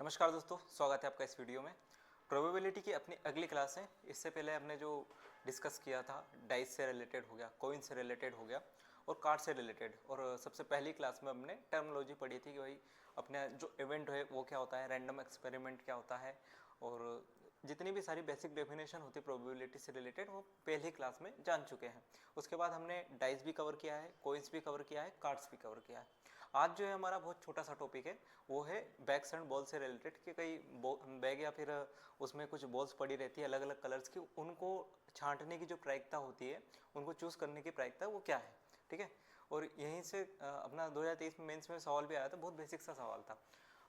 नमस्कार दोस्तों, स्वागत है आपका इस वीडियो में। प्रोबेबिलिटी की अपनी अगली क्लास है। इससे पहले हमने जो डिस्कस किया था डाइस से रिलेटेड हो गया, कॉइन से रिलेटेड हो गया और कार्ड से रिलेटेड। और सबसे पहली क्लास में हमने टर्मिनोलॉजी पढ़ी थी कि भाई अपने जो इवेंट है वो क्या होता है, रैंडम एक्सपेरिमेंट क्या होता है, और जितनी भी सारी बेसिक डेफिनेशन होती है प्रोबेबिलिटी से रिलेटेड वो पहली क्लास में जान चुके हैं। उसके बाद हमने डाइस भी कवर किया है, कॉइन्स भी कवर किया है, कार्ड्स भी कवर किया है। आज जो है हमारा बहुत छोटा सा टॉपिक है, वो है बैग्स एंड बॉल से रिलेटेड कि कई बैग या फिर उसमें कुछ बॉल्स पड़ी रहती है अलग अलग कलर्स की, उनको छांटने की जो प्रायिकता होती है, उनको चूज़ करने की प्रायिकता वो क्या है। ठीक है। और यहीं से अपना 2023 में मेंस में सवाल भी आया था, बहुत बेसिक सा सवाल था।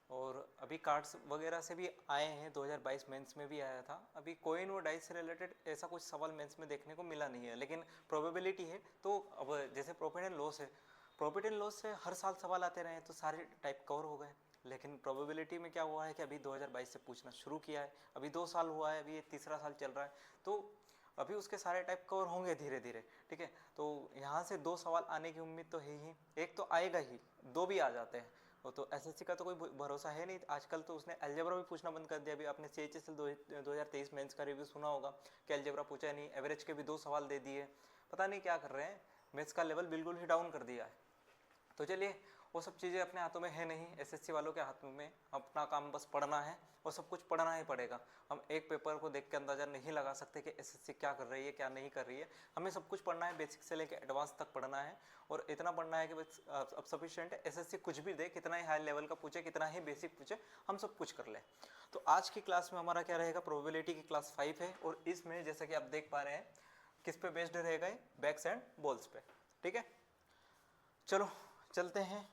और अभी कार्ड्स वगैरह से भी आए हैं, 2022 मेंस में भी आया था। अभी कोइन और डाइस से रिलेटेड ऐसा कुछ सवाल मेंस में देखने को मिला नहीं है, लेकिन प्रोबेबिलिटी है। तो अब जैसे प्रॉफिट एंड लॉस है, प्रॉफिट एंड लॉस से हर साल सवाल आते रहे तो सारे टाइप कवर हो गए। लेकिन प्रोबेबिलिटी में क्या हुआ है कि अभी 2022 से पूछना शुरू किया है, अभी 2 साल हुआ है, अभी ये तीसरा साल चल रहा है, तो अभी उसके सारे टाइप कवर होंगे धीरे धीरे। ठीक है। तो यहाँ से 2 सवाल आने की उम्मीद तो है ही, एक तो आएगा ही, 2 भी आ जाते हैं। वो तो एसएससी का तो कोई भरोसा है नहीं। आजकल तो उसने अलजेब्रा भी पूछना बंद कर दिया। अभी आपने सीएचएसएल 2023 मेंस का रिव्यू सुना होगा कि अलजेब्रा पूछा नहीं, एवरेज के भी 2 सवाल दे दिए। पता नहीं क्या कर रहे हैं, मैथ्स का लेवल बिल्कुल ही डाउन कर दिया है। तो चलिए, वो सब चीज़ें अपने हाथों में है नहीं, एसएससी वालों के हाथों में अपना काम बस पढ़ना है, और सब कुछ पढ़ना ही पड़ेगा। हम एक पेपर को देख के अंदाज़ा नहीं लगा सकते कि एसएससी क्या कर रही है क्या नहीं कर रही है। हमें सब कुछ पढ़ना है, बेसिक से लेकर एडवांस तक पढ़ना है, और इतना पढ़ना है कि बस अब सफिशिएंट है। एसएससी कुछ भी दे, कितना ही हाई लेवल का पूछे, कितना ही बेसिक पूछे, हम सब कुछ कर लें। तो आज की क्लास में हमारा क्या रहेगा, प्रोबेबिलिटी की क्लास 5 है, और इसमें जैसा कि आप देख पा रहे हैं किस पे बेस्ड रहेगा, बैग्स एंड बॉल्स पे। ठीक है, चलो चलते हैं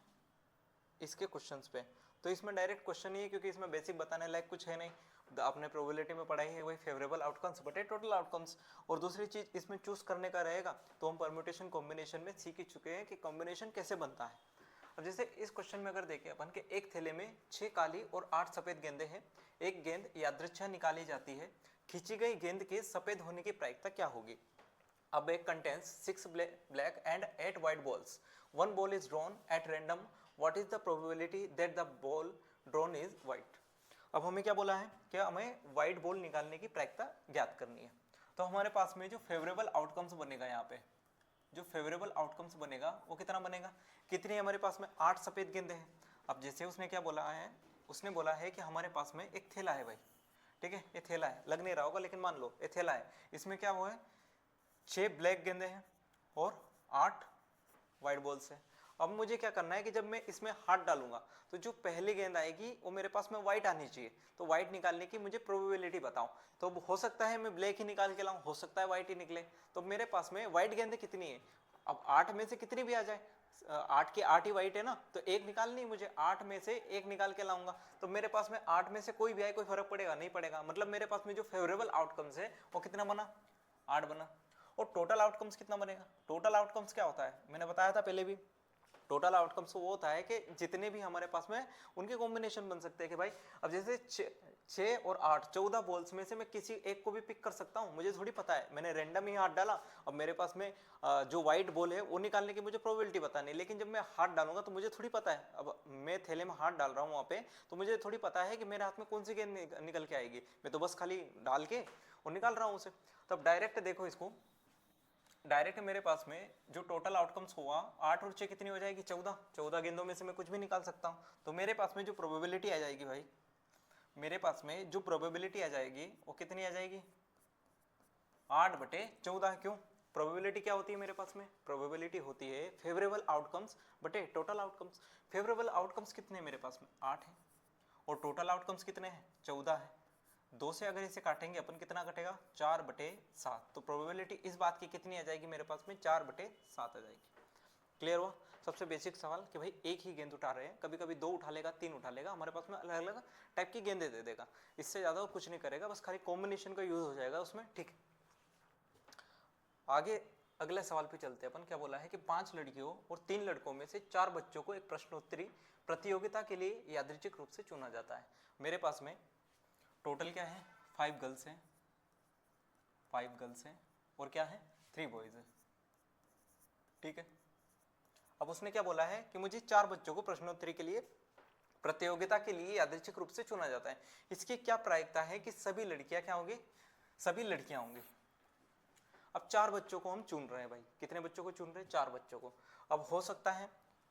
इसके क्वेश्चंस पे। तो इसमें डायरेक्ट क्वेश्चन ही है, क्योंकि इसमें बेसिक बताने लायक कुछ है नहीं। आपने प्रोबेबिलिटी में पढ़ाई है वही फेवरेबल आउटकम्स बटे टोटल आउटकम्स। और दूसरी चीज इसमें चूज करने का रहेगा, तो हम परम्यूटेशन कॉम्बिनेशन में सीख ही चुके हैं कि कॉम्बिनेशन कैसे बनता है। अब जैसे इस क्वेश्चन में अगर देखें अपन के, एक थैले में 6 काली और 8 सफेद गेंदें हैं। एक गेंद यादृच्छा निकाली जाती है, खींची गई गेंद के सफेद होने की प्रायिकता क्या होगी। A bag contains 6 black and 8 white balls. One ball is drawn at random. What is the probability that the ball drawn is white? अब हमें क्या बोला है कि हमें व्हाइट बॉल निकालने की प्रायिकता ज्ञात करनी है। तो हमारे पास में जो फेवरेबल आउटकम्स बनेगा, यहाँ पे जो फेवरेबल आउटकम्स बनेगा वो कितना बनेगा, कितनी हमारे पास में 8 सफेद गेंदें हैं। अब जैसे उसने क्या बोला है, उसने बोला है कि हमारे पास में एक थैला है भाई। ठीक है, ये थैला है, लग नहीं रहा होगा लेकिन मान लो ये थैला है। इसमें क्या हुआ है, 6 ब्लैक गेंदे हैं और 8 वाइट बॉल्स हैं। अब मुझे क्या करना है कि जब मैं इसमें हाथ डालूंगा तो जो पहली गेंद आएगी वो मेरे पास में व्हाइट आनी चाहिए। तो व्हाइट निकालने की मुझे प्रोबेबिलिटी बताओ। तो हो सकता है मैं ब्लैक ही निकाल के लाऊं, हो सकता है व्हाइट ही निकले। तो मेरे पास में व्हाइट गेंदे कितनी है, अब 8 में से कितनी भी आ जाए, 8 की 8 ही व्हाइट है ना, तो एक निकालनी मुझे, 8 में से एक निकाल के लाऊंगा। तो मेरे पास में 8 में से कोई भी आए, कोई फर्क पड़ेगा नहीं पड़ेगा। मतलब मेरे पास में जो फेवरेबल आउटकम्स है वो कितना बना, 8 बना। और टोटल आउटकम्स कितना बनेगा, टोटल आउटकम्स क्या होता है, मैंने बताया था पहले भी। टोटल आउटकम्स वो होता है कि जितने भी हमारे पास में उनके कॉम्बिनेशन बन सकते हैं। कि भाई अब जैसे 6 और 8 14 बॉल्स में से मैं किसी एक को भी पिक कर सकता हूं, मुझे थोड़ी पता है, मैंने रैंडम ही हाथ डाला। अब मेरे पास में जो व्हाइट बॉल है वो निकालने की मुझे प्रोबेबिलिटी पता नहीं, लेकिन जब मैं हाथ डालूंगा तो मुझे थोड़ी पता है। अब मैं थैले में हाथ डाल रहा हूँ वहाँ पे, तो मुझे थोड़ी पता है कि मेरे हाथ में कौन सी गेंद निकल के आएगी। मैं तो बस खाली डाल के और निकाल रहा हूँ उसे। तब डायरेक्ट देखो इसको, डायरेक्ट मेरे पास में जो टोटल आउटकम्स हुआ 8 और 6 कितनी हो जाएगी, 14 गेंदों में से मैं कुछ भी निकाल सकता हूं। तो मेरे पास में जो प्रोबेबिलिटी आ जाएगी भाई, मेरे पास में जो प्रोबेबिलिटी आ जाएगी वो कितनी आ जाएगी, 8/14। क्यों, प्रोबेबिलिटी क्या होती है मेरे पास में, प्रोबेबिलिटी होती है फेवरेबल आउटकम्स बटे टोटल आउटकम्स। फेवरेबल आउटकम्स कितने मेरे पास में, 8 है, और टोटल आउटकम्स कितने हैं, 14 है। 2 से अगर इसे काटेंगे अपन कितना कटेगा, 4/7। तो प्रोबेबिलिटी इस बात की कितनी आ जाएगी मेरे पास में, 4/7 आ जाएगी। क्लियर हुआ। सबसे बेसिक सवाल कि भाई एक ही गेंद उठा रहे हैं, कभी कभी 2 उठा लेगा, 3 उठा लेगा, हमारे पास में अलग अलग टाइप की गेंदे दे देगा। इससे ज्यादा वो कुछ नहीं करेगा, बस खाली कॉम्बिनेशन का यूज हो जाएगा उसमें। ठीक, आगे अगले सवाल पे चलते हैं अपन। क्या बोला है कि 5 लड़कियों और 3 लड़कों में से 4 बच्चों को एक प्रश्नोत्तरी प्रतियोगिता के लिए यादृच्छिक रूप से चुना जाता है। मेरे पास में टोटल क्या है, 5 गर्ल्स हैं, 5 गर्ल्स हैं, और क्या है, 3 बॉयज है। ठीक है। अब उसने क्या बोला है कि मुझे 4 बच्चों को प्रश्नोत्तरी के लिए प्रतियोगिता के लिए यादृच्छिक रूप से चुना जाता है। इसकी क्या प्रायिकता है कि सभी लड़कियां क्या होंगी, सभी लड़कियां होंगी। अब 4 बच्चों को हम चुन रहे हैं भाई, कितने बच्चों को चुन रहे हैं, 4 बच्चों को। अब हो सकता है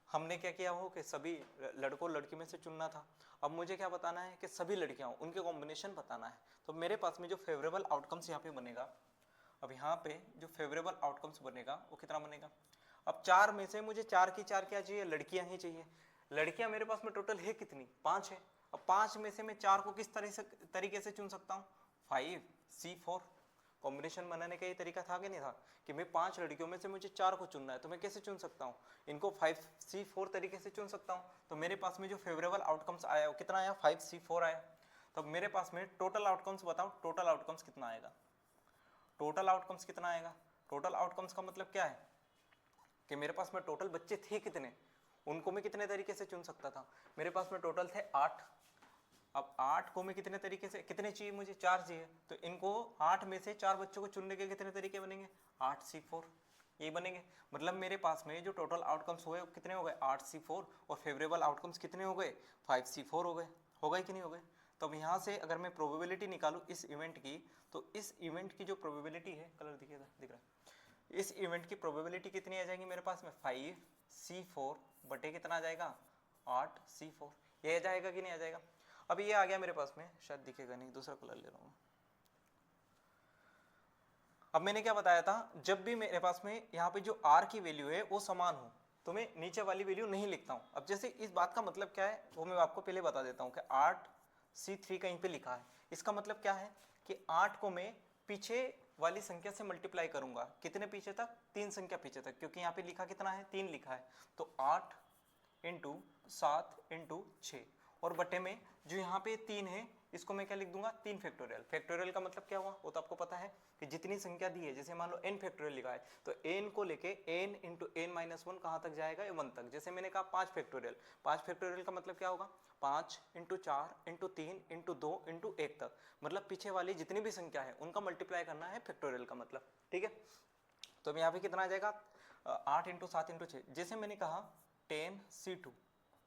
हमने क्या किया हो कि सभी लड़कों लड़की में से चुनना था, अब मुझे क्या बताना है कि सभी लड़कियां हो, उनके कॉम्बिनेशन बताना है। तो मेरे पास में जो फेवरेबल आउटकम्स यहाँ पे बनेगा, अब यहाँ पे जो फेवरेबल आउटकम्स बनेगा वो कितना बनेगा, अब 4 में से मुझे 4 की 4 क्या चाहिए, लड़कियां ही चाहिए। लड़कियां मेरे पास में टोटल है कितनी, 5 है। अब 5 में से मैं 4 को किस तरीके से चुन सकता हूँ, 5C4। कॉम्बिनेशन बनाने का ये तरीका था कि नहीं था कि मैं 5 लड़कियों में से मुझे 4 को चुनना है, तो मैं कैसे चुन सकता हूँ, इनको 5C4 तरीके से चुन सकता हूँ। तो मेरे पास में जो फेवरेबल आउटकम्स आया वो कितना आया, 5C4 आया। तो मेरे पास में टोटल आउटकम्स बताओ, टोटल आउटकम्स कितना आएगा, टोटल आउटकम्स कितना आएगा। टोटल आउटकम्स का मतलब क्या है कि मेरे पास में टोटल बच्चे थे कितने, उनको मैं कितने तरीके से चुन सकता था। मेरे पास में टोटल थे 8। अब 8 को मैं कितने तरीके से, कितने चाहिए मुझे, 4 चाहिए। तो इनको 8 में से 4 बच्चों को चुनने के कितने तरीके बनेंगे, 8C4 ये बनेंगे। मतलब मेरे पास में जो टोटल आउटकम्स हुए कितने हो गए, 8C4, और फेवरेबल आउटकम्स कितने हो गए, 5C4 हो गए। हो गए कि नहीं हो गए। तो अब यहाँ से अगर मैं प्रोबेबिलिटी निकालूँ इस इवेंट की, तो इस इवेंट की जो प्रोबेबिलिटी है, कलर दिख रहा है, इस इवेंट की प्रोबेबिलिटी कितनी आ जाएगी मेरे पास में, 5C4 बटे कितना आ जाएगा, 8C4। ये आ जाएगा कि नहीं आ जाएगा। अब ये आ गया मेरे पास में, शायद दिखेगा नहीं, दूसरा कलर ले रहा हूँ। अब मैंने क्या बताया था, जब भी मेरे पास में यहाँ पे जो R की वैल्यू है वो समान हो तो मैं नीचे वाली वैल्यू नहीं लिखता हूँ। अब जैसे इस बात का मतलब क्या है वो मैं आपको पहले बता देता हूँ कि 8C3 कहीं पे लिखा है, इसका मतलब क्या है कि 8 को मैं पीछे वाली संख्या से मल्टीप्लाई करूंगा, कितने पीछे तक, 3 संख्या पीछे तक, क्योंकि यहाँ पे लिखा कितना है, 3 लिखा है। तो 8 इंटू 7 इंटू 6, और बटे में जो यहाँ पे 3 है इसको मैं क्या लिख दूंगा, 3 फैक्टोरियल। फैक्टोरियल का मतलब क्या हुआ वो तो आपको पता है कि जितनी संख्या दी है, जैसे मान लो n फैक्टोरियल लिखा है तो n को लेके n इंटू n-1 कहाँ तक जाएगा, 1 तक। जैसे मैंने कहा 5 फैक्टोरियल, 5 फैक्टोरियल का मतलब क्या होगा, 5 इंटू 4 इंटू 3 इंटू 2 इंटू 1 तक, मतलब पीछे वाली जितनी भी संख्या है उनका मल्टीप्लाई करना है फैक्टोरियल का मतलब, ठीक है। तो अब यहाँ पे कितना आ जाएगा, 8 इंटू 7 इंटू 6। जैसे मैंने कहा 10C2,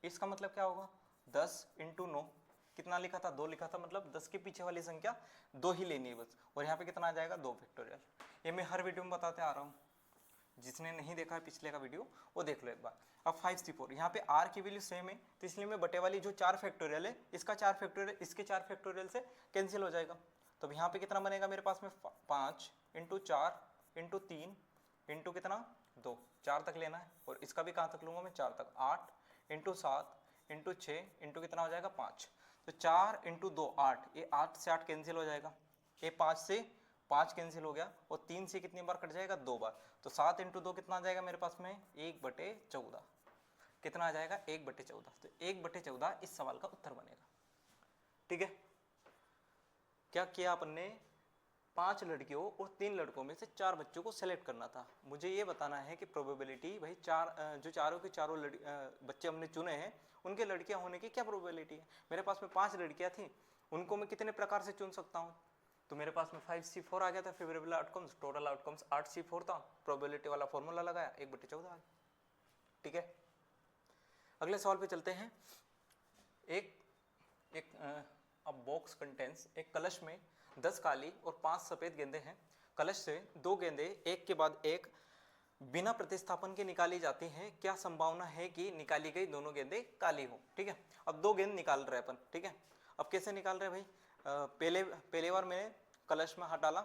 इसका मतलब क्या होगा, 10 इंटू 9, कितना लिखा था, 2 लिखा था, मतलब 10 के पीछे वाली संख्या 2 ही लेनी है बस। और यहाँ पे कितना आ जाएगा, 2 फैक्टोरियल। ये मैं हर वीडियो में बताते आ रहा हूँ, जिसने नहीं देखा है पिछले का वीडियो वो देख लो एक बार। अब 5C4 यहाँ पे R की वैल्यू सेम है तो इसलिए मैं बटे वाली जो 4 फैक्टोरियल है इसका 4 फैक्टोरियल इसके 4 फैक्टोरियल से कैंसिल हो जाएगा। तो अब यहाँ पे कितना बनेगा मेरे पास में, 5 इंटू 4 इंटू 3 इंटू कितना, 2, 4 तक लेना है, और इसका भी कहाँ तक लूँगा मैं, 4 तक। 8 इंटू 7 इंटू 6 इंटू कितना हो जाएगा, 5। तो 4 इंटू 2 8, ये 8 से 8 कैंसिल हो जाएगा, ये 5 से 5 कैंसिल हो गया, और 3 से कितनी बार कट जाएगा, 2 बार। तो 7 इंटू 2 कितना आ जाएगा मेरे पास में, 1/14। कितना आ जाएगा, 1/14। तो 1/14 इस सवाल का उत्तर बनेगा, ठीक है। क्या किया अपन ने, 5 लड़कियों और 3 लड़कों में से 4 बच्चों को सेलेक्ट करना था। मुझे ये बताना है कि प्रोबेबिलिटी भाई जो चारों के चारों बच्चे हमने चुने हैं उनके लड़कियां होने की क्या प्रोबेबिलिटी है। मेरे पास में 5 लड़कियां थी, उनको मैं कितने प्रकार से चुन सकता हूँ, तो मेरे पास में 5C4 आ गया था favourable outcomes, total outcomes 8C4 था, प्रोबेबिलिटी वाला फॉर्मूला लगाया, 1/14 आ गया, ठीक है। अगले सवाल पे चलते हैं। एक अब बॉक्स कंटेंस, एक कलश में 10 काली और 5 सफेद गेंदे हैं। कलश से 2 गेंदे एक के बाद एक बिना प्रतिस्थापन के निकाली जाती हैं। क्या संभावना है कि निकाली गई दोनों गेंदें काली हो, ठीक है। अब 2 गेंद निकाल रहे हैं अपन, ठीक है। अब कैसे निकाल रहे हैं भाई, पहले बार मैंने कलश में हाथ डाला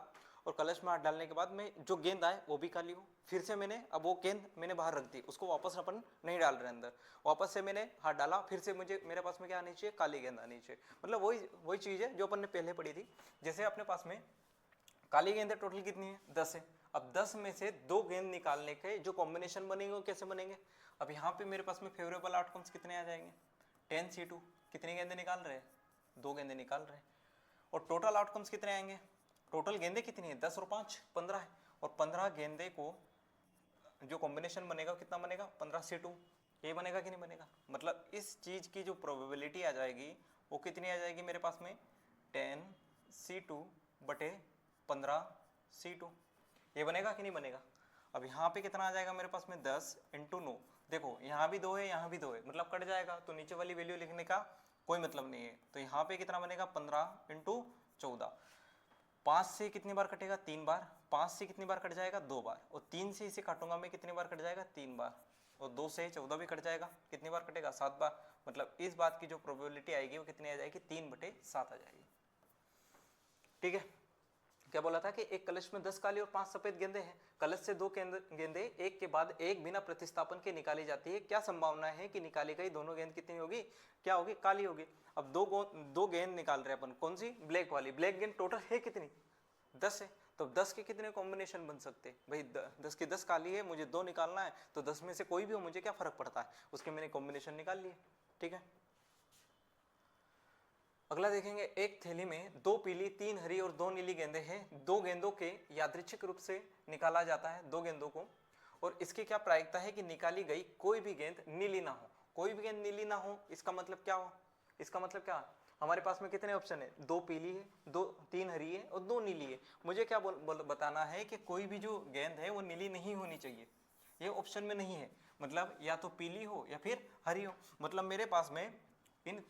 और कलश में हाथ डालने के बाद में जो गेंद आए वो भी काली हो, फिर से मैंने अब वो गेंद मैंने बाहर रख दी, उसको वापस अपन नहीं डाल रहे अंदर, वापस से मैंने हाथ डाला, फिर से मुझे मेरे पास में क्या आनी चाहिए, काली गेंद आनी चाहिए। मतलब वही चीज़ है जो अपन ने पहले पढ़ी थी। जैसे अपने पास में काली गेंदें टोटल कितनी है, 10 है। अब 10 में से 2 गेंद निकालने के जो कॉम्बिनेशन बनेंगे वो कैसे बनेंगे। अब यहाँ पे मेरे पास में फेवरेबल आउटकम्स कितने आ जाएंगे, 10C2, कितनी गेंदें निकाल रहे हैं, 2 गेंदें निकाल रहे हैं। और टोटल आउटकम्स कितने आएंगे, टोटल गेंदें कितनी है, 10 और 5 15 है, और 15 गेंदे को जो कॉम्बिनेशन बनेगा कितना बनेगा, 15C2, ये बनेगा कि नहीं बनेगा। मतलब इस चीज की जो प्रोबेबिलिटी आ जाएगी वो कितनी आ जाएगी मेरे पास में, 10C2 बटे 15C2, ये बनेगा कि नहीं बनेगा। अब यहाँ पे कितना आ जाएगा मेरे पास में, 10 इंटू 9, देखो यहाँ भी 2 है, यहाँ भी 2 है, मतलब कट जाएगा, तो नीचे वाली वैल्यू लिखने का कोई मतलब नहीं है। तो यहाँ पे कितना बनेगा 15 × 14। 5 से कितनी बार कटेगा 3 बार, 5 से कितनी बार कट जाएगा 2 बार, और 3 से इसे काटूंगा मैं कितनी बार कट जाएगा 3 बार, और 2 से 14 भी कट जाएगा, कितनी बार कटेगा 7 बार। मतलब इस बात की जो प्रोबेबिलिटी आएगी वो कितनी आ जाएगी 3/7 आ जाएगी। ठीक है, क्या बोला था कि एक कलश में 10 काली और 5 सफेद गेंदे हैं। कलश से 2 गेंदे एक के बाद एक बिना प्रतिस्थापन के निकाली जाती है। क्या संभावना है कि निकाली गई दोनों गेंद कितनी होगी, क्या होगी, काली होगी। अब दो गेंद निकाल रहे हैं अपन, कौन सी, ब्लैक वाली। ब्लैक गेंद टोटल है कितनी, 10 है। तो 10 के कितने कॉम्बिनेशन बन सकते हैं भाई, 10 की 10 काली है, मुझे 2 निकालना है, तो 10 में से कोई भी हो, मुझे क्या फर्क पड़ता है, उसके मैंने कॉम्बिनेशन निकाल लिए। ठीक है, अगला देखेंगे, एक थैली में 2 पीली 3 हरी और 2 नीली गेंदें हैं। 2 गेंदों के यादृच्छिक रूप से निकाला जाता है, 2 गेंदों को, और इसकी क्या प्रायिकता है कि निकाली गई कोई भी गेंद नीली ना हो। कोई भी गेंद नीली ना हो, इसका मतलब क्या हो, इसका मतलब क्या, हमारे पास में कितने ऑप्शन है, 2 पीली है, 3 हरी है और 2 नीली है। मुझे क्या बताना है कि कोई भी जो गेंद है वो नीली नहीं होनी चाहिए, ये ऑप्शन में नहीं है। मतलब या तो पीली हो या फिर हरी हो। मतलब मेरे पास में इन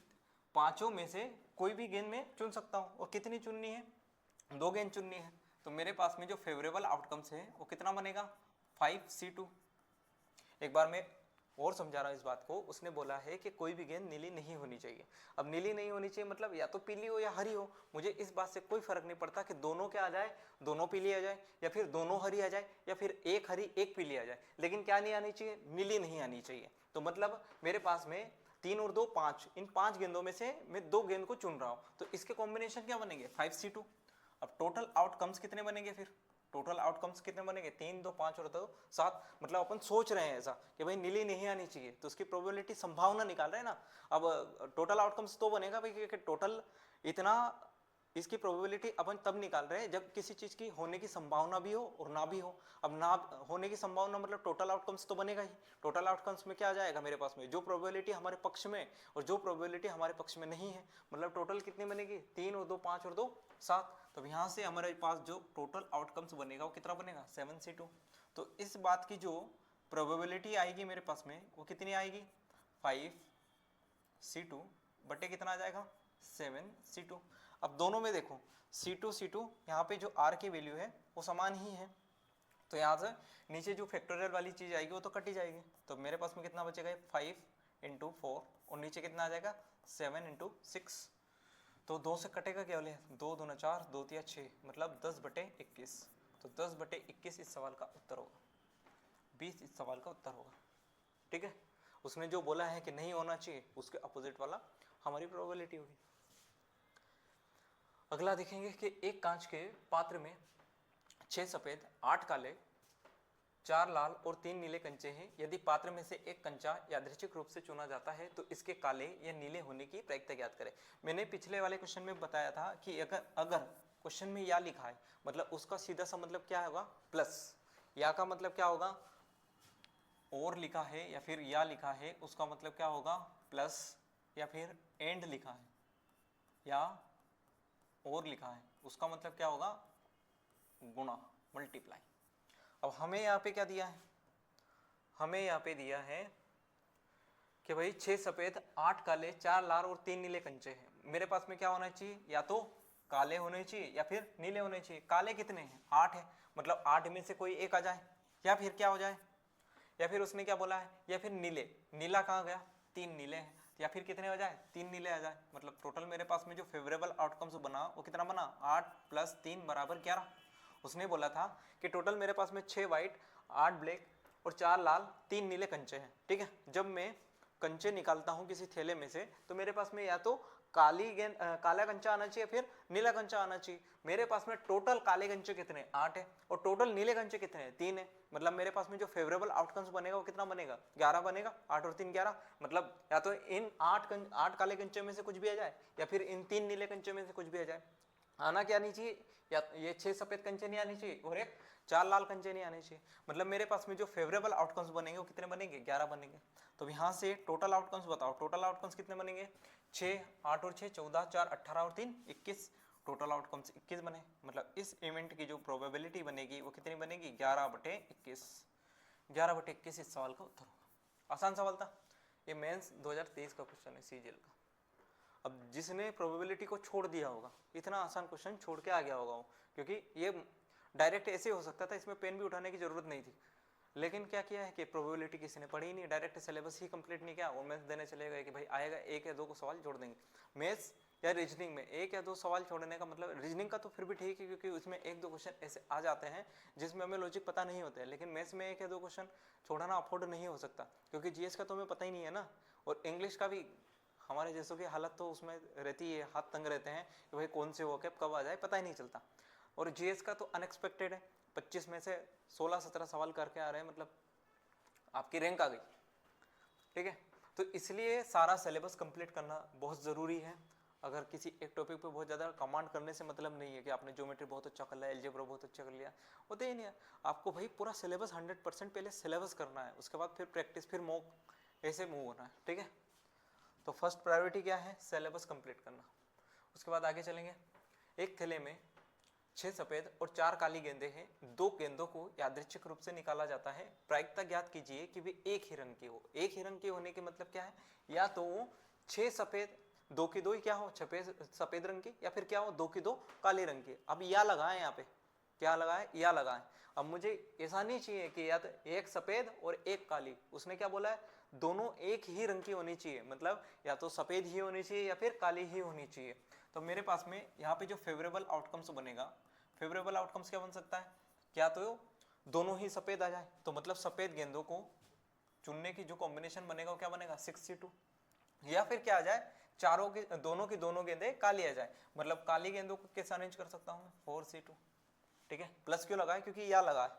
पांचों में से कोई भी गेंद में चुन सकता हूं, और कितनी चुननी है, 2 गेंद चुननी है। तो मेरे पास में जो फेवरेबल आउटकम्स है वो कितना बनेगा 5C2। एक बार मैं और समझा रहा हूं इस बात को। उसने बोला है कि कोई भी गेंद नीली नहीं होनी चाहिए। अब नीली नहीं होनी चाहिए मतलब या तो पीली हो या हरी हो, मुझे इस बात से कोई फर्क नहीं पड़ता कि दोनों क्या आ जाए, दोनों पीली आ जाए या फिर दोनों हरी आ जाए या फिर एक हरी एक पीली आ जाए, लेकिन क्या नहीं आनी चाहिए, नीली नहीं आनी चाहिए। तो मतलब मेरे पास में 3 और 2 5, इन 5 गेंदों में से मैं 2 गेंद को चुन रहा हूं, तो इसके कॉम्बिनेशन क्या बनेंगे 5C2। अब टोटल आउटकम्स कितने बनेंगे, फिर टोटल आउटकम्स कितने बनेंगे 3 2 5 और 2 7। मतलब अपन सोच रहे हैं ऐसा कि भाई नीली नहीं आनी चाहिए, तो उसकी प्रोबेबिलिटी संभावना निकाल रहे हैं ना। अब टोटल आउटकम्स तो बनेगा भाई कि टोटल इतना, इसकी प्रोबेबिलिटी अपन तब निकाल रहे हैं जब किसी चीज की होने की संभावना भी हो और ना भी हो। अब ना होने की संभावना मतलब टोटल आउटकम्स तो बनेगा ही। टोटल आउटकम्स में क्या आ जाएगा मेरे पास में, जो प्रोबेबिलिटी हमारे पक्ष में और जो प्रोबेबिलिटी हमारे पक्ष में नहीं है। मतलब टोटल कितनी बनेगी 3 और 2 5 और 2 7। तो यहाँ से हमारे पास जो टोटल आउटकम्स बनेगा वो कितना बनेगा 7C2। तो इस बात की जो प्रोबेबिलिटी आएगी मेरे पास में वो कितनी आएगी 5C2 बटे कितना आ जाएगा 7C2। अब दोनों में देखो C2 यहाँ पे जो R की वैल्यू है वो समान ही है, तो यहाँ से नीचे जो फैक्टोरियल वाली चीज आएगी वो तो कट ही जाएगी। तो मेरे पास में कितना बचेगा 5 × 4 और नीचे कितना आ जाएगा 7 × 6। तो 2 से कटेगा क्या बोले 2 दूना 4 2 तिया 6, मतलब 10/21। तो 10/21 इस सवाल का उत्तर होगा, 20 इस सवाल का उत्तर होगा। ठीक है, उसने जो बोला है कि नहीं होना चाहिए उसके अपोजिट वाला हमारी प्रोबेबिलिटी होगी। अगला देखेंगे कि एक कांच के पात्र में 6 सफेद 8 काले 4 लाल और 3 नीले कंचे हैं। यदि पात्र में से एक कंचा यादृच्छिक रूप से चुना जाता है तो इसके काले या नीले होने की प्रायिकता ज्ञात करें। मैंने पिछले वाले क्वेश्चन में बताया था कि अगर क्वेश्चन में या लिखा है मतलब उसका सीधा सा मतलब क्या होगा प्लस, या का मतलब क्या होगा और लिखा है या फिर या लिखा है उसका मतलब क्या होगा प्लस, या फिर एंड लिखा है या और लिखा है उसका मतलब क्या होगा गुणा, मल्टीप्लाई। अब हमें यहाँ पे क्या दिया है, हमें यहाँ पे दिया है कि भाई 6 सफेद 8 काले 4 लाल और 3 नीले कंचे हैं। मेरे पास में क्या होना चाहिए, या तो काले होने चाहिए या फिर नीले होने चाहिए। काले कितने हैं 8 है, मतलब 8 में से कोई एक आ जाए, या फिर क्या हो जाए, या फिर उसने क्या बोला है, या फिर नीले, नीला कहाँ गया 3 नीले हैं, या फिर कितने हो जाए 3 नीले आ जाए। मतलब टोटल मेरे पास में जो फेवरेबल आउटकम्स बना वो कितना बना 8 + 3 = 11। उसने बोला था कि टोटल मेरे पास में 6 वाइट 8 ब्लैक और 4 लाल 3 नीले कंचे हैं। ठीक है, जब मैं कंचे निकालता हूँ किसी थैले में से तो मेरे पास में या तो काला कंचा आना चाहिए फिर नीला कंचा आना चाहिए। मेरे पास में टोटल काले कंचे कितने 8 है और टोटल नीले कंचे कितने हैं 3 है। मतलब मेरे पास में जो फेवरेबल आउटकम्स बनेगा वो कितना बनेगा 11 बनेगा। 8 और 3 11, मतलब या तो इन 8 काले कंचे में से कुछ भी आ जाए या फिर इन 3 नीले कंचे में से कुछ भी आ जाए। आना क्या नहीं चाहिए, या ये 6 सफेद कंचे नहीं आने चाहिए और एक 4 लाल कंचे नहीं आने चाहिए। मतलब मेरे पास में जो फेवरेबल आउटकम्स बनेंगे वो कितने बनेंगे 11 बनेंगे। तो यहाँ से टोटल आउटकम्स बताओ, टोटल आउटकम्स कितने बनेंगे 6 8 और 6 14 4 18 और 3 21, टोटल आउटकम्स 21 बने। मतलब इस इवेंट की जो प्रोबेबिलिटी बनेगी वो कितनी बनेगी 11/21। 11/21 इस सवाल का उत्तर होगा। आसान सवाल था, ये मेंस 2023 का क्वेश्चन है सीजीएल का। अब जिसने प्रोबेबिलिटी को छोड़ दिया होगा, इतना आसान क्वेश्चन छोड़ के आ गया होगा वो, क्योंकि ये डायरेक्ट ऐसे हो सकता था, इसमें पेन भी उठाने की जरूरत नहीं थी। लेकिन क्या किया है कि प्रोबेबिलिटी किसी ने पढ़ी ही नहीं, डायरेक्ट सिलेबस ही कंप्लीट नहीं किया, और मैथ्स देने चले गए कि भाई आएगा एक या दो को सवाल जोड़ देंगे। मैथ्स या रीजनिंग में एक या दो सवाल छोड़ने का मतलब, रीजनिंग का तो फिर भी ठीक है क्योंकि उसमें एक दो क्वेश्चन ऐसे आ जाते हैं जिसमें हमें लॉजिक पता नहीं होता है, लेकिन मैथ्स में एक या दो क्वेश्चन छोड़ना अफोर्ड नहीं हो सकता, क्योंकि जीएस का तो हमें पता ही नहीं है ना। और इंग्लिश का भी हमारे जैसों की हालत तो उसमें रहती है, हाथ तंग रहते हैं कि भाई कौन से वोकैब कब आ जाए पता ही नहीं चलता। और जीएस का तो अनएक्सपेक्टेड है, 25 में से 16-17 सवाल करके आ रहे हैं, मतलब आपकी रैंक आ गई, ठीक है। तो इसलिए सारा सिलेबस कंप्लीट करना बहुत ज़रूरी है। अगर किसी एक टॉपिक पे बहुत ज़्यादा कमांड करने से मतलब नहीं है कि आपने ज्योमेट्री बहुत अच्छा कर लिया, अलजेब्रा बहुत अच्छा कर लिया, होता ही नहीं है। आपको भाई पूरा सिलेबस 100% पहले सिलेबस करना है, उसके बाद फिर प्रैक्टिस, फिर मॉक, ऐसे मूव होना है, ठीक है। तो फर्स्ट प्रायोरिटी क्या है, सिलेबस कंप्लीट करना। उसके बाद आगे चलेंगे। एक थैले में 6 सफेद और 4 काली गेंदें हैं, 2 गेंदों को यादृच्छिक रूप से निकाला जाता है, प्रायिकता ज्ञात कीजिए कि वे एक ही रंग की हो। एक ही रंग के होने के मतलब क्या है, या तो 6 सफेद 2 की 2 ही क्या हो, सफेद रंग की, या फिर क्या हो 2 की 2 काले रंग की। अब या लगाए, यहाँ पे क्या लगाए, या लगाए। अब मुझे ऐसा नहीं चाहिए कि या तो एक सफेद और एक काली, उसने क्या बोला है, दोनों एक ही रंग की होनी चाहिए, मतलब या तो सफेद ही होनी चाहिए या फिर काली ही होनी चाहिए। तो मेरे पास में यहाँ पे जो फेवरेबल आउटकम्स बनेगा, फेवरेबल आउटकम्स क्या बन सकता है, क्या तो दोनों ही सफेद आ जाए, तो मतलब सफेद गेंदों को चुनने की जो कॉम्बिनेशन बनेगा वो क्या बनेगा 6C2, या फिर क्या आ जाए चारों की दोनों गेंदें काली आ जाए, मतलब काली गेंदों को कैसे अरेंज कर सकता हूँ 4C2, ठीक है। प्लस क्यों लगाए, क्योंकि या लगाए,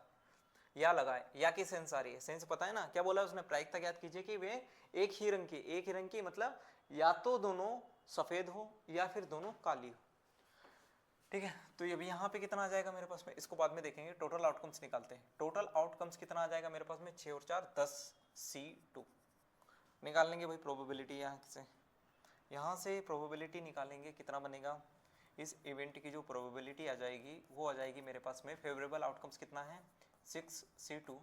या लगाए, या की सेंस आ रही है, सेंस पता है ना, क्या बोला उसने, प्रायिकता ज्ञात कीजिए कि वे एक ही रंग की, एक ही रंग की मतलब या तो दोनों सफेद हो या फिर दोनों काली हो, ठीक है। तो ये भी यहाँ पे कितना आ जाएगा मेरे पास में, इसको बाद में देखेंगे। टोटल आउटकम्स निकालते हैं, टोटल आउटकम्स कितना आ जाएगा मेरे पास में, 6 और 4 10C2 निकाल लेंगे भाई। प्रोबेबिलिटी यहाँ से प्रोबेबिलिटी निकालेंगे, कितना बनेगा, इस इवेंट की जो प्रोबेबिलिटी आ जाएगी वो आ जाएगी मेरे पास में, फेवरेबल आउटकम्स कितना है 6C2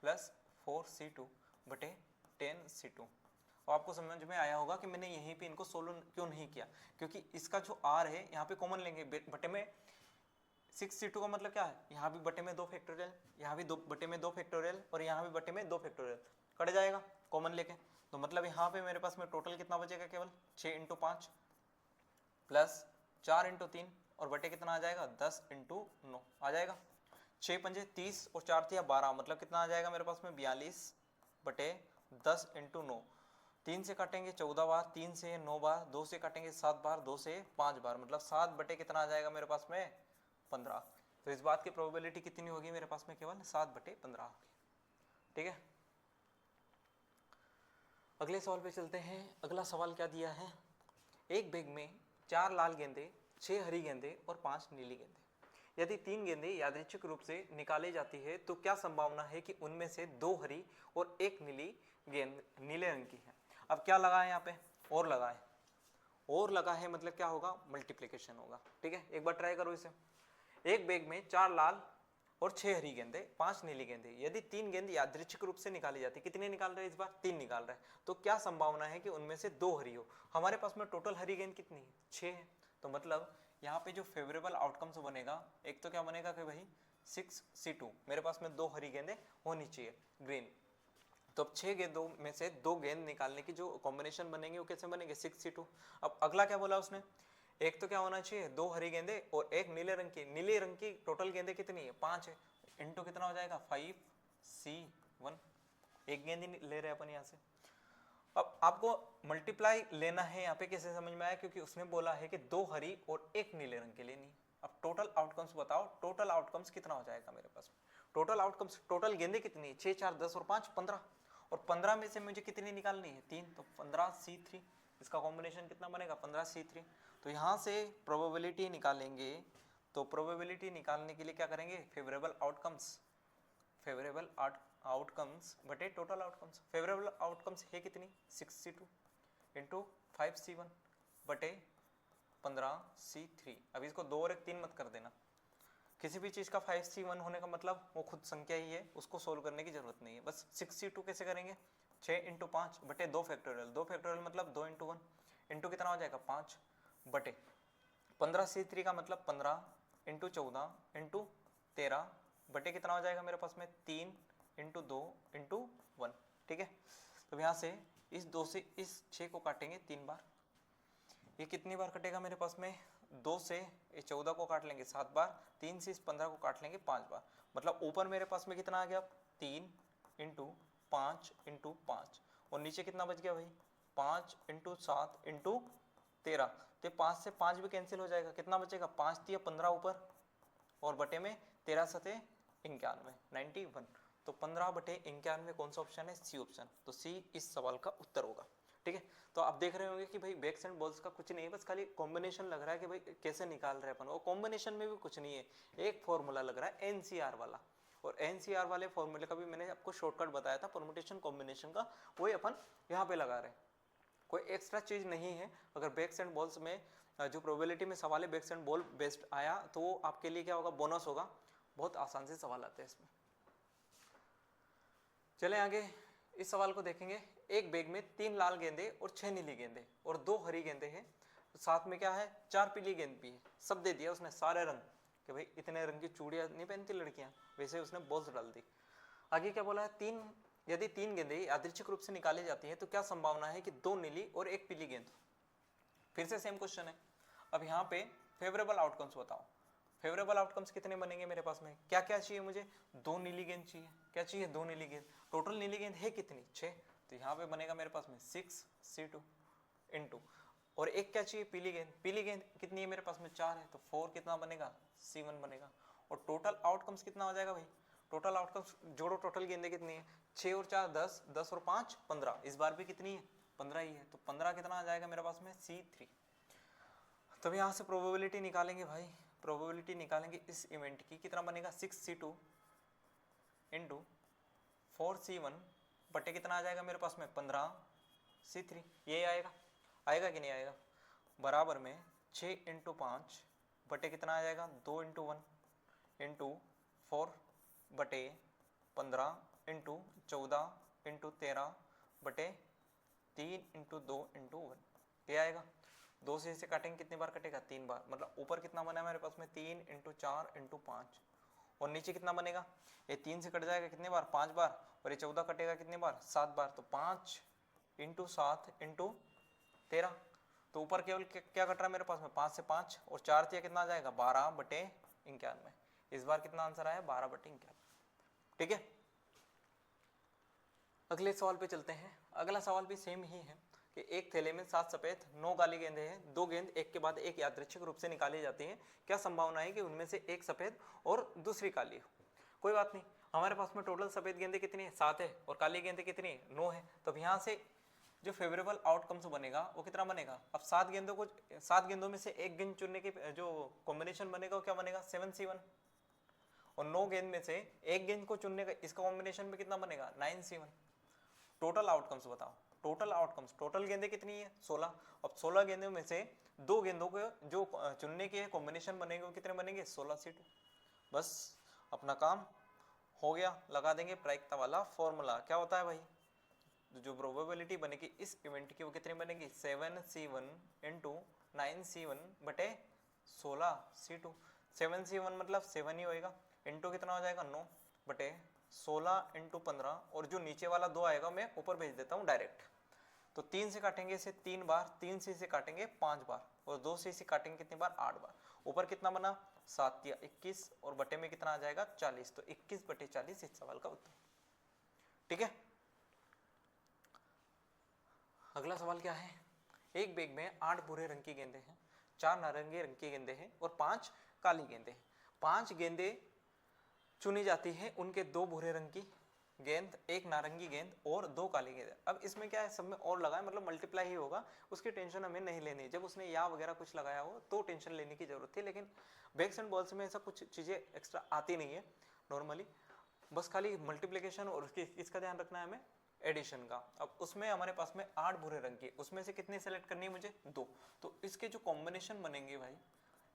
प्लस 4C2 बटे 10C2। और आपको समझ में आया होगा कि मैंने यहीं पे इनको सोल्व क्यों नहीं किया, क्योंकि इसका जो R है यहाँ पे कॉमन लेंगे, बटे में 6C2 का मतलब क्या है, यहाँ भी बटे में 2 फैक्टोरियल, यहाँ भी बटे में 2 फैक्टोरियल, और यहाँ भी बटे में 2 फैक्टोरियल, कट जाएगा कॉमन लेके। तो मतलब यहाँ पे मेरे पास में टोटल कितना बचेगा, केवल 6 × 5 प्लस 4 × 3 और बटे कितना आ जाएगा 10 × 9 आ जाएगा। 6 पंजे 30 और 4 तिया 12, मतलब कितना आ जाएगा मेरे पास में 42 बटे 10 × 9। 3 से काटेंगे 14 बार, 3 से 9 बार, 2 से काटेंगे 7 बार, 2 से 5 बार, मतलब 7 बटे कितना आ जाएगा मेरे पास में 15। तो इस बात की प्रोबेबिलिटी कितनी होगी मेरे पास में, केवल 7 बटे 15 होगी, ठीक है। अगले सवाल पे चलते हैं। अगला सवाल क्या दिया है, एक बैग में 4 लाल गेंदे, 6 हरी गेंदे और 5 नीली गेंदे। यदि 3 गेंदें यादृच्छिक रूप से निकाली जाती है तो क्या संभावना है कि उनमें से 2 हरी और 1 नीली गेंद नीले रंग की है। अब क्या लगा है यहाँ पे, और लगा है, और लगा है मतलब क्या होगा, मल्टीप्लिकेशन होगा, ठीक है। एक बार ट्राई करो इसे। एक बैग में 4 लाल और 6 हरी गेंदे, 5 नीली गेंदे। यदि 3 गेंद यादृच्छिक रूप से निकाली जाती, कितने निकाल रहे हैं इस बार, 3 निकाल रहे हैं, तो क्या संभावना है कि उनमें से 2 हरी हो। हमारे पास में टोटल हरी गेंद कितनी है 6 है, तो मतलब यहाँ पे जो फेवरेबल आउटकम्स बनेगा, एक तो क्या बनेगा कि भाई 6C2, मेरे पास में 2 हरी गेंदें होनी चाहिए ग्रीन। तो अब 6 गेंदों में से 2 गेंद निकालने की जो कॉम्बिनेशन बनेंगे वो कैसे बनेंगे 6C2। अब अगला क्या बोला उसने, एक तो क्या होना चाहिए 2 हरी गेंदे और 1 नीले रंग की। नीले रंग की टोटल गेंदें कितनी है 5 है, इंटू कितना हो जाएगा 5C1, एक गेंद ही ले रहे हैं अपन यहाँ से। अब आपको मल्टीप्लाई लेना है यहाँ पे, कैसे समझ में आया, क्योंकि उसने बोला है कि 2 हरी और 1 नीले रंग की लेनी। अब टोटल आउटकम्स बताओ, टोटल आउटकम्स कितना हो जाएगा मेरे पास, टोटल आउटकम्स, टोटल गेंदें कितनी है 6 4 10 और 5 15, और 15 में से मुझे कितनी निकालनी है 3, तो 15C3, इसका कॉम्बिनेशन कितना बनेगा 15C3। तो यहाँ से प्रोबेबिलिटी निकालेंगे, तो प्रोबेबिलिटी निकालने के लिए क्या करेंगे, फेवरेबल आउटकम्स बटे टोटल आउटकम्स। फेवरेबल आउटकम्स है कितनी 6C2 इंटू 5C1 बटे 15C3। अब इसको 2 और 1 3 मत कर देना, किसी भी चीज़ का 5C1 होने का मतलब वो खुद संख्या ही है, उसको सोल्व करने की जरूरत नहीं है। बस 6C2 कैसे करेंगे, 6 इंटू 5 बटे 2 फैक्टोरियल, 2 फैक्टोरियल मतलब 2 इंटू 1 इंटू कितना हो जाएगा 5 बटे 15c3 का मतलब 15 इंटू 14 इंटू 13 बटे कितना हो जाएगा मेरे पास में 3 इंटू 2 इंटू 1। ठीक है, तो यहाँ से इस 2 से इस 6 को काटेंगे 3 बार, ये कितनी बार कटेगा मेरे पास में 2 से इस 14 को काट लेंगे 7 बार, 3 से इस 15 को काट लेंगे 5 बार, मतलब ऊपर मेरे पास में कितना आ गया 3 इंटू 5 इंटू 5 और नीचे कितना बच गया भाई 5 इंटू 7 इंटू 13, तो 5 से 5 भी कैंसिल हो जाएगा, कितना बचेगा 5 दिया 15 ऊपर और बटे में 13 सते 91 91, तो 15 बटे 91 कौन सा ऑप्शन है सी ऑप्शन, तो सी इस सवाल का उत्तर होगा। ठीक है, तो आप देख रहे होंगे कि भाई बैक्स एंड बॉल्स का कुछ नहीं है, बस खाली कॉम्बिनेशन लग रहा है कि भाई कैसे निकाल रहे हैं अपन, और कॉम्बिनेशन में भी कुछ नहीं है, एक फॉर्मूला लग रहा है एनसीआर वाला, और एनसीआर वाले फॉर्मूले का भी मैंने आपको शॉर्टकट बताया था परमुटेशन कॉम्बिनेशन का, वही अपन यहाँ पे लगा रहे हैं, कोई एक्स्ट्रा चीज नहीं है। अगर बैक्स एंड बॉल्स में जो प्रोबेबिलिटी में सवाल है बैक्स एंड बॉल बेस्ड आया तो वो आपके लिए क्या होगा बोनस होगा, बहुत आसान से सवाल आते हैं इसमें। चले आगे इस सवाल को देखेंगे, एक बैग में 3 लाल गेंदे और 6 नीली गेंदे और 2 हरी गेंदे हैं, तो साथ में क्या है 4 पीली गेंद भी है, सब दे दिया उसने सारे रंग कि भाई इतने रंग की चूड़ियां नहीं पहनती लड़कियां, वैसे उसने बॉल्स डाल दी। आगे क्या बोला है यदि 3 गेंदें यादृच्छिक रूप से निकाली जाती हैं तो क्या संभावना है कि 2 नीली और 1 पीली गेंद। फिर से सेम क्वेश्चन है, अब यहाँ पे फेवरेबल आउटकम्स बताओ, फेवरेबल आउटकम्स कितने बनेंगे मेरे पास में, क्या क्या चाहिए मुझे 2 नीली गेंद चाहिए, क्या चाहिए 2 नीली गेंद, टोटल नीली गेंद है कितनी 6, तो यहाँ पे बनेगा मेरे पास में 6c2 इंटू और एक क्या चाहिए पीली गेंद, पीली गेंद कितनी है मेरे पास में 4 है, तो 4 कितना बनेगा c1 बनेगा, और टोटल आउटकम्स कितना हो जाएगा भाई, टोटल आउटकम्स जोड़ो, टोटल गेंदें कितनी है 6 और 4 10, 10 और 5 15, इस बार भी कितनी है 15 ही है, तो 15 कितना आ जाएगा मेरे पास में c3। तब यहाँ से प्रोबेबिलिटी निकालेंगे भाई, प्रोबेबिलिटी निकालेंगे इस इवेंट की, कितना बनेगा 6c2 इंटू 4c1 बटे कितना आ जाएगा मेरे पास में 15c3, ये आएगा, आएगा कि नहीं आएगा, बराबर में 6 इंटू 5 बटे कितना आ जाएगा 2 इंटू 1 इंटू 4 बटे 15 इंटू 14 इंटू 13 बटे 3 इंटू 2 इंटू 1, ये आएगा। 2 से इसे काटेंगे कितनी बार कटेगा 3 बार, मतलब ऊपर कितना बना है मेरे पास में 3 इंटू 4 इंटू 5 और नीचे कितना बनेगा, ये 3 से कट जाएगा कितनी बार 5 बार और ये 14 कटेगा कितनी बार 7 बार, तो 5 इंटू 7 इंटू 13, तो ऊपर केवल क्या कट रहा है मेरे पास में 5 से 5 और 4 से कितना आ जाएगा 12 बटे 91, इस बार कितना आंसर आया 12 बटे 91। ठीक है, अगले सवाल पे चलते हैं। अगला सवाल भी सेम ही है कि एक थैले में 7 सफेद 9 काली गेंदें हैं, 2 गेंद एक के बाद एक यादृच्छिक रूप से निकाली जाती हैं, क्या संभावना है कि उनमें से एक सफेद और दूसरी काली हो। कोई बात नहीं, हमारे पास में टोटल सफेद गेंदें कितनी है 7 है और काली गेंदें कितनी है 9 है, तो अब यहाँ से जो फेवरेबल आउटकम्स बनेगा वो कितना बनेगा, अब 7 गेंदों में से एक गेंद चुनने की जो कॉम्बिनेशन बनेगा वो क्या बनेगा 7c1 और 9 गेंद में से एक गेंद को चुनने का इसका कॉम्बिनेशन में कितना बनेगा 9c1। टोटल आउटकम्स बताओ, टोटल आउटकम्स, टोटल गेंदें कितनी है 16, अब 16 गेंदों में से 2 गेंदों को जो चुनने के कॉम्बिनेशन बनेंगे वो कितने बनेंगे 16c2, बस अपना काम हो गया, लगा देंगे प्रायिकता वाला फॉर्मूला, क्या होता है भाई जो प्रोबेबिलिटी बनेगी इस इवेंट की वो कितनी बनेगी 7c1 इंटू 9c1 बटे 16c2, 7c1 मतलब 7 ही होएगा इंटू कितना हो जाएगा 9 बटे 16 इंटू 15 और जो नीचे वाला 2 आएगा मैं ऊपर भेज देता हूँ डायरेक्ट, तो 3 से काटेंगे इसे 3 बार, 3 से इसे काटेंगे 5 बार और 2 से इसे काटेंगे कितनी बार 8 बार, ऊपर कितना बना 7 या 21 और बटे में कितना आ जाएगा 40, तो 21 बटे 40 इस सवाल का उत्तर। ठीक है, अगला सवाल क्या है, एक बैग में 8 भूरे रंग की गेंदें हैं, 4 नारंगी रंग की गेंदें हैं और 5 काली गेंदें हैं, 5 गेंदें चुनी जाती है, उनके 2 भूरे रंग की गेंद, 1 नारंगी गेंद और 2 काली गेंद। अब इसमें क्या है सब में और लगा है, मतलब मल्टीप्लाई ही होगा, उसकी टेंशन हमें नहीं लेनी है, जब उसने या वगैरह कुछ लगाया हो तो टेंशन लेने की जरूरत थी, लेकिन बैग्स एंड बॉल्स में ऐसा कुछ चीजें एक्स्ट्रा आती नहीं है नॉर्मली, बस खाली मल्टीप्लीकेशन और इसका ध्यान रखना है हमें एडिशन का। अब उसमें हमारे पास में 8 भूरे रंग की, उसमें से कितनी सेलेक्ट करनी है मुझे 2, तो इसके जो कॉम्बिनेशन बनेंगे भाई,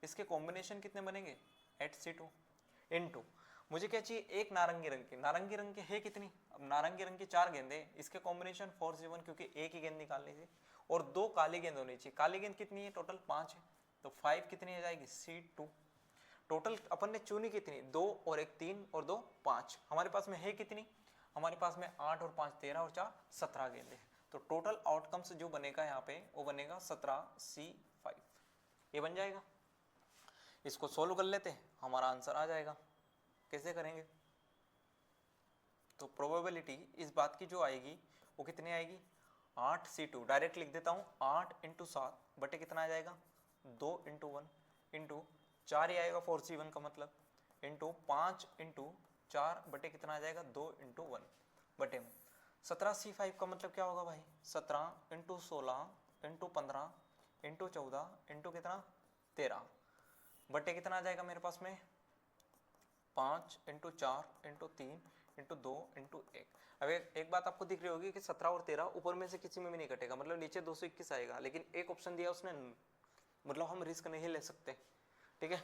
इसके कॉम्बिनेशन कितने बनेंगे 8c2 इनटू मुझे क्या चाहिए, एक नारंगी रंग की। नारंगी रंग की है कितनी, अब नारंगी रंग की 4 गेंदे, इसके कॉम्बिनेशन 4C1 क्योंकि एक ही गेंद निकालनी थी, और 2 काली गेंद होनी चाहिए। काली गेंद कितनी है, टोटल 5 है, तो 5 कितनी आ जाएगी, C2। टोटल अपन ने चुनी कितनी, 2 और 1 3 और 2 5। हमारे पास में है कितनी, हमारे पास में 8 और 5 13 और 4 17 गेंदे। तो टोटल आउटकम्स जो बनेगा यहाँ पे वो बनेगा 17C5, ये बन जाएगा। इसको सोल्व कर लेते हैं, हमारा आंसर आ जाएगा। कैसे करेंगे, तो प्रोबेबिलिटी इस बात की जो आएगी वो कितनी आएगी, 8C2 डायरेक्ट लिख देता हूँ, 8 × 7 बटे कितना आ जाएगा, 2 × 1 इंटू 4 ही आएगा 4C1 का मतलब, इंटू 5 × 4 बटे कितना आ जाएगा, 2 × 1 बटे में 17C5 का मतलब क्या होगा भाई, 17 × 16 × 15 × 14 इंटू कितना 13 बटे कितना आ जाएगा मेरे पास में, 5 × 4 × 3 × 2 × 1। अब एक बात आपको दिख रही होगी कि 17 और 13 ऊपर में से किसी में भी नहीं कटेगा, मतलब नीचे 221 आएगा, लेकिन एक ऑप्शन दिया उसने, मतलब हम रिस्क नहीं ले सकते, ठीक है।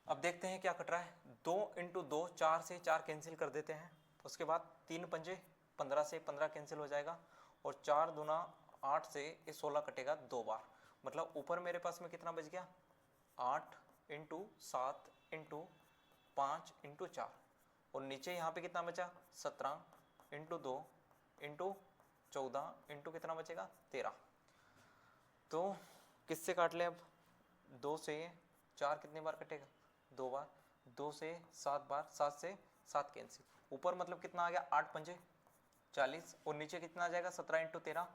अब देखते हैं क्या कट रहा है, 2 × 2 4 से 4 कैंसिल कर देते हैं, उसके बाद 3 पंजे 15 से 15 कैंसिल हो जाएगा, और 4 दूना 8 से ये 16 कटेगा 2 बार, मतलब ऊपर मेरे पास में कितना बच गया, 8 × 7 × 5 × 4, और नीचे यहाँ पे कितना बचा, 17 × 2 × 14 इंटू कितना बचेगा 13। तो किससे काट ले, अब 2 से 4 कितनी बार कटेगा, 2 बार, 2 से 7 बार, 7 से 7 कैंसिल, ऊपर मतलब कितना आ गया, 8 पंजे 40, और नीचे कितना आ जाएगा, 17 × 13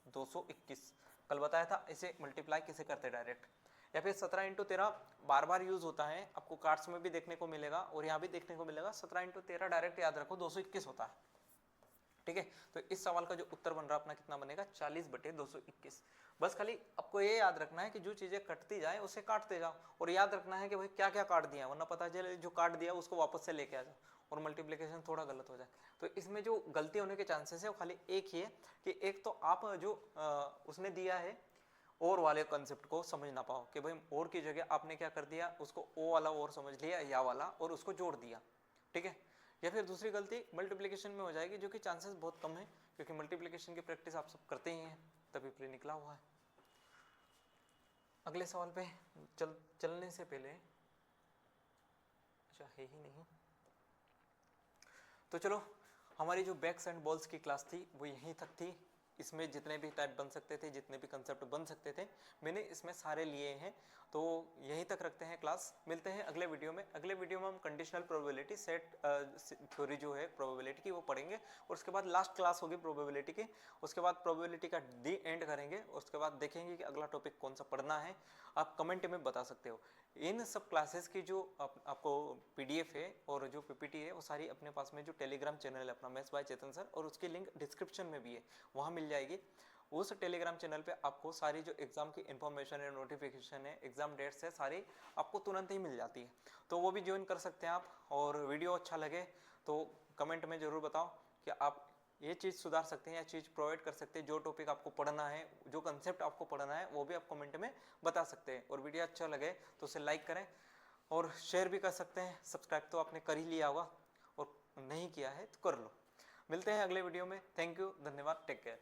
221। कल बताया था इसे मल्टीप्लाई किसे करते डायरेक्ट, या फिर 17 × 13 बार बार यूज होता है, आपको कार्ड्स में भी देखने को मिलेगा और यहाँ भी देखने को मिलेगा। 17 × 13 डायरेक्ट याद रखो 221 होता है, ठीक है। तो इस सवाल का जो उत्तर बन रहा है अपना कितना बनेगा, 40/221। बस खाली आपको ये याद रखना है कि जो चीजें कटती जाए उसे काटते जाओ, और याद रखना है कि भाई क्या क्या काट दिया, वरना पता चले जो काट दिया उसको वापस से लेके आ जाओ और मल्टीप्लिकेशन थोड़ा गलत हो जाए। तो इसमें जो गलती होने के चांसेस है वो खाली एक ही है कि एक तो आप जो उसने दिया है और वाले कंसेप्ट को समझ ना पाओ, कि भाई और की जगह आपने क्या कर दिया, उसको ओ वाला और समझ लिया, या वाला, और उसको जोड़ दिया, ठीक है। या फिर दूसरी गलती मल्टीप्लिकेशन में हो जाएगी, जो कि चांसेस बहुत कम है, क्योंकि मल्टीप्लिकेशन की प्रैक्टिस आप सब करते ही हैं, तभी प्री निकला हुआ है। अगले सवाल पे चलने से पहले, अच्छा है ही नहीं, तो चलो, हमारी जो बैक्स एंड बॉल्स की क्लास थी वो यहीं तक थी। इसमें जितने भी टाइप बन सकते थे, जितने भी कंसेप्ट बन सकते थे, मैंने इसमें सारे लिए हैं। तो यहीं तक रखते हैं क्लास, मिलते हैं अगले वीडियो में। अगले वीडियो में हम कंडीशनल प्रोबेबिलिटी सेट थ्योरी जो है प्रोबेबिलिटी की वो पढ़ेंगे, और उसके बाद लास्ट क्लास होगी प्रोबेबिलिटी की, उसके बाद प्रोबेबिलिटी का दी एंड करेंगे, उसके बाद देखेंगे कि अगला टॉपिक कौन सा पढ़ना है। आप कमेंट में बता सकते हो। इन सब क्लासेस की जो आपको पीडीएफ है और जो पीपीटी है वो सारी अपने पास में जो टेलीग्राम चैनल है अपना मैथ्स बाय चेतन सर, और उसकी लिंक डिस्क्रिप्शन में भी है, वहाँ मिल जाएगी। उस टेलीग्राम चैनल पे आपको सारी जो एग्जाम की इन्फॉर्मेशन है, नोटिफिकेशन है, एग्जाम डेट्स है, सारी आपको तुरंत ही मिल जाती है, तो वो भी ज्वाइन कर सकते हैं आप। और वीडियो अच्छा लगे तो कमेंट में ज़रूर बताओ कि आप ये चीज़ सुधार सकते हैं या चीज़ प्रोवाइड कर सकते हैं। जो टॉपिक आपको पढ़ना है, जो कंसेप्ट आपको पढ़ना है, वो भी आप कमेंट में बता सकते हैं। और वीडियो अच्छा लगे तो उसे लाइक करें और शेयर भी कर सकते हैं। सब्सक्राइब तो आपने कर ही लिया होगा, और नहीं किया है तो कर लो। मिलते हैं अगले वीडियो में। थैंक यू, धन्यवाद, टेक केयर।